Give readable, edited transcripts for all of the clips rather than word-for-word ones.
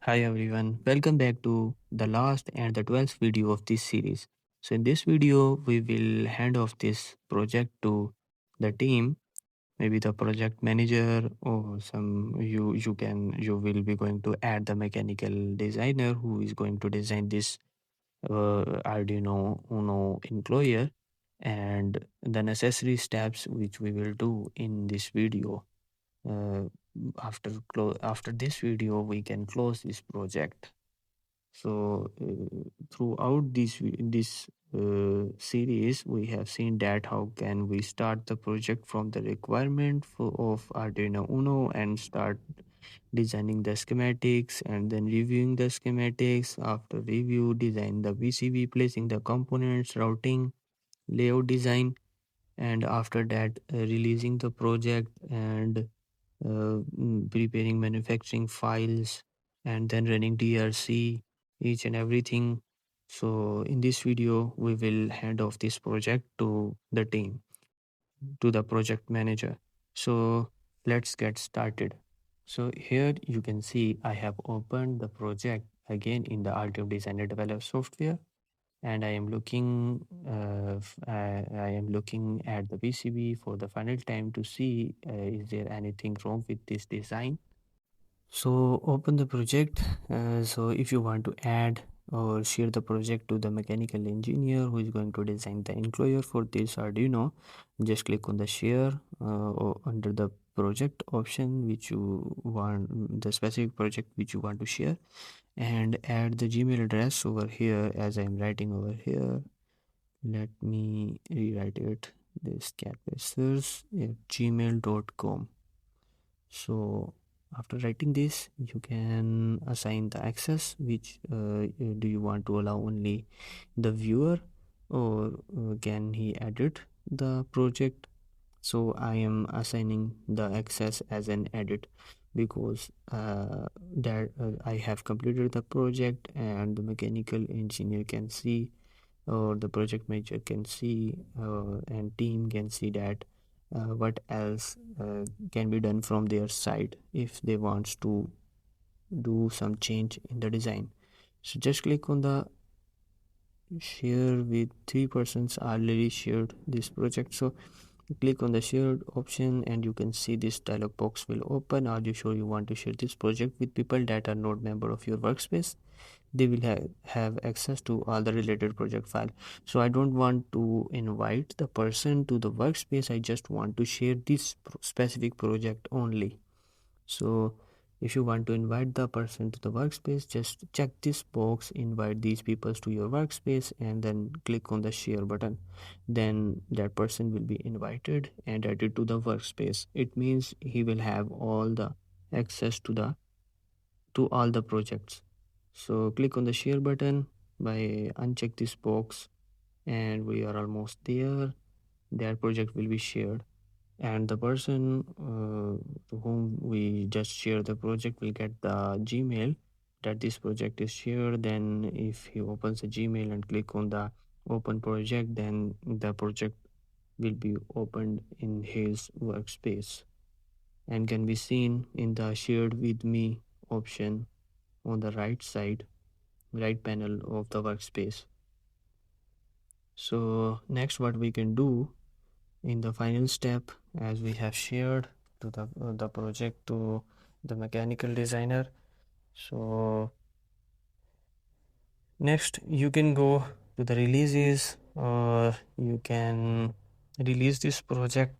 Hi everyone, welcome back to the last and the 12th video of this series. So in this video, we will hand off this project to the team, maybe the project manager or some you will be going to add the mechanical designer who is going to design this Arduino Uno enclosure and the necessary steps which we will do in this video. Uh, after this video, we can close this project. So throughout this series, we have seen that how can we start the project from the requirement of Arduino Uno and start designing the schematics and then reviewing the schematics. After review, design the PCB, placing the components, routing, layout design, and after that releasing the project and preparing manufacturing files and then running DRC, each and everything. So in this video, we will hand off this project to the team, to the project manager. So let's get started. So here you can see I have opened the project again in the Altium Designer Develop software, and I am looking at the PCB for the final time to see is there anything wrong with this design. So open the project. So if you want to add or share the project to the mechanical engineer who is going to design the enclosure for this Arduino, just click on the share or under the project option which you want, the specific project which you want to share, and add the Gmail address over here as I'm writing over here. Let me rewrite it. This capacitors at gmail.com. So after writing this, you can assign the access which do you want to allow only the viewer or can he edit the project. So I am assigning the access as an edit because that I have completed the project and the mechanical engineer can see or the project manager can see and team can see that what else can be done from their side if they wants to do some change in the design. So just click on the share with three persons already shared this project. So click on the shared option and you can see this dialog box will open. Are you sure you want to share this project with people that are not member of your workspace? They will have access to all the related project file. So I don't want to invite the person to the workspace. I just want to share this specific project only. So if you want to invite the person to the workspace, just check this box, invite these people to your workspace, and then click on the share button. Then that person will be invited and added to the workspace. It means he will have all the access to all the projects. So click on the share button by uncheck this box, and we are almost there. That project will be shared, and the person to whom we just share the project will get the Gmail that this project is shared. Then if he opens a Gmail and click on the open project, then the project will be opened in his workspace and can be seen in the shared with me option on the right panel of the workspace. So next what we can do in the final step, as we have shared to the project to the mechanical designer. So next you can go to the releases, or you can release this project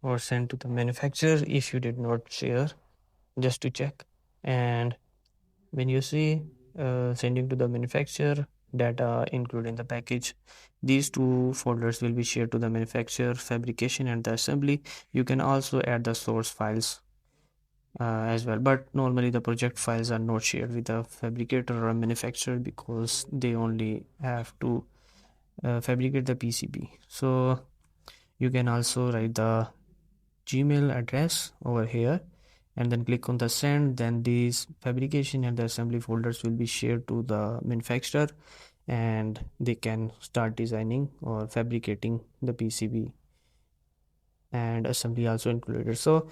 or send to the manufacturer if you did not share, just to check. And when you see sending to the manufacturer data included in the package, these two folders will be shared to the manufacturer, fabrication, and the assembly. You can also add the source files as well, but normally the project files are not shared with the fabricator or a manufacturer because they only have to fabricate the PCB. So you can also write the Gmail address over here and then click on the send. Then these fabrication and the assembly folders will be shared to the manufacturer and they can start designing or fabricating the PCB, and assembly also included. So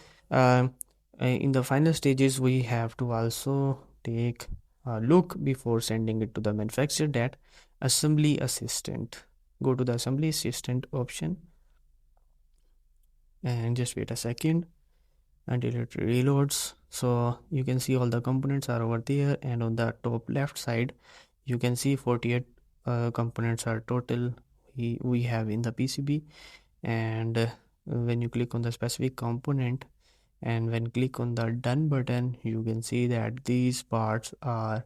in the final stages we have to also take a look before sending it to the manufacturer, that assembly assistant. Go to the assembly assistant option and just wait a second until it reloads. So you can see all the components are over there, and on the top left side you can see 48 components are total we have in the PCB. And when you click on the specific component and when click on the done button, you can see that these parts are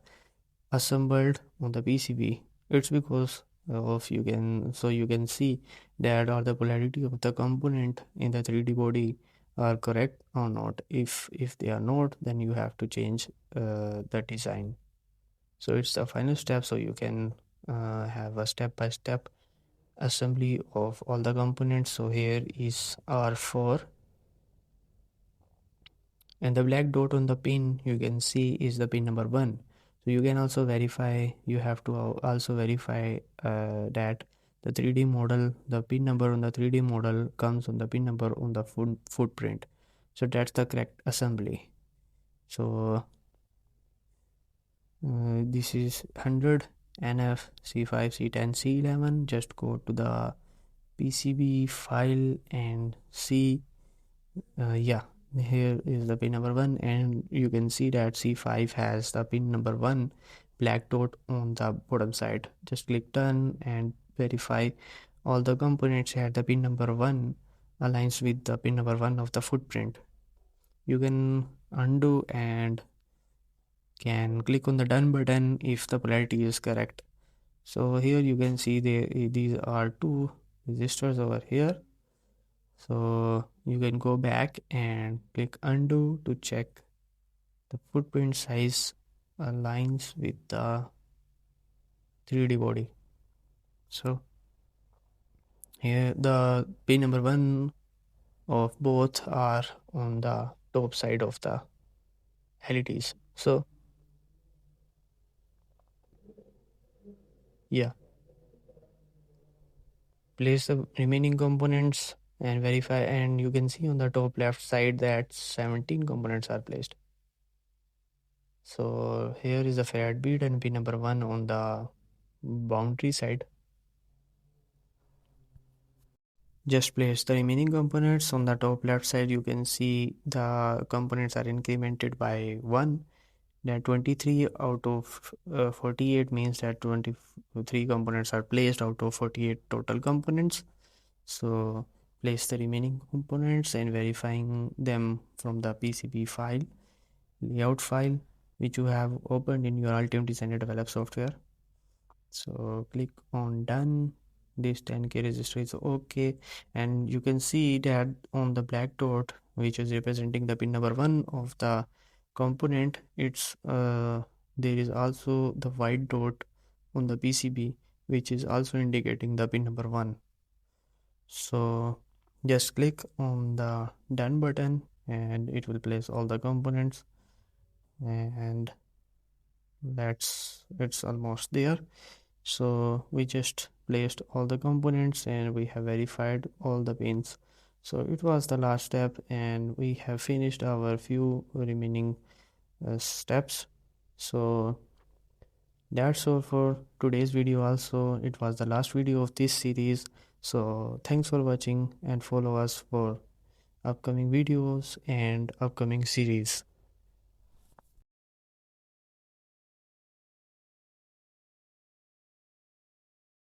assembled on the PCB. It's because of you can see that are the polarity of the component in the 3D body are correct or not. If they are not, then you have to change the design. So it's the final step, so you can have a step by step assembly of all the components. So here is R4, and the black dot on the pin you can see is the pin number 1. So you can also verify, you have to also verify that the 3D model, the pin number on the 3D model comes on the pin number on the footprint. So that's the correct assembly. So this is 100 NF C5 C10 C11. Just go to the PCB file and see. Yeah, here is the pin number 1, and you can see that C5 has the pin number 1 black dot on the bottom side. Just click done and verify all the components at the pin number 1 aligns with the pin number 1 of the footprint. You can undo and can click on the done button if the polarity is correct. So here you can see these are two resistors over here. So you can go back and click undo to check the footprint size aligns with the 3D body. So here the pin number 1 of both are on the top side of the LEDs. So yeah, place the remaining components and verify, and you can see on the top left side that 17 components are placed. So here is the Farad bead and pin number 1 on the boundary side. Just place the remaining components on the top left side. You can see the components are incremented by 1. That 23 out of 48 means that 23 components are placed out of 48 total components. So place the remaining components and verifying them from the PCB file, layout file, which you have opened in your Altium Develop software. So click on done. This 10K register is okay, and you can see that on the black dot, which is representing the pin number 1 of the component, it's there is also the white dot on the PCB, which is also indicating the pin number 1. So just click on the done button and it will place all the components, and it's almost there. So we just placed all the components and we have verified all the pins. So it was the last step, and we have finished our few remaining steps. So that's all for today's video. Also, it was the last video of this series. So thanks for watching and follow us for upcoming videos and upcoming series.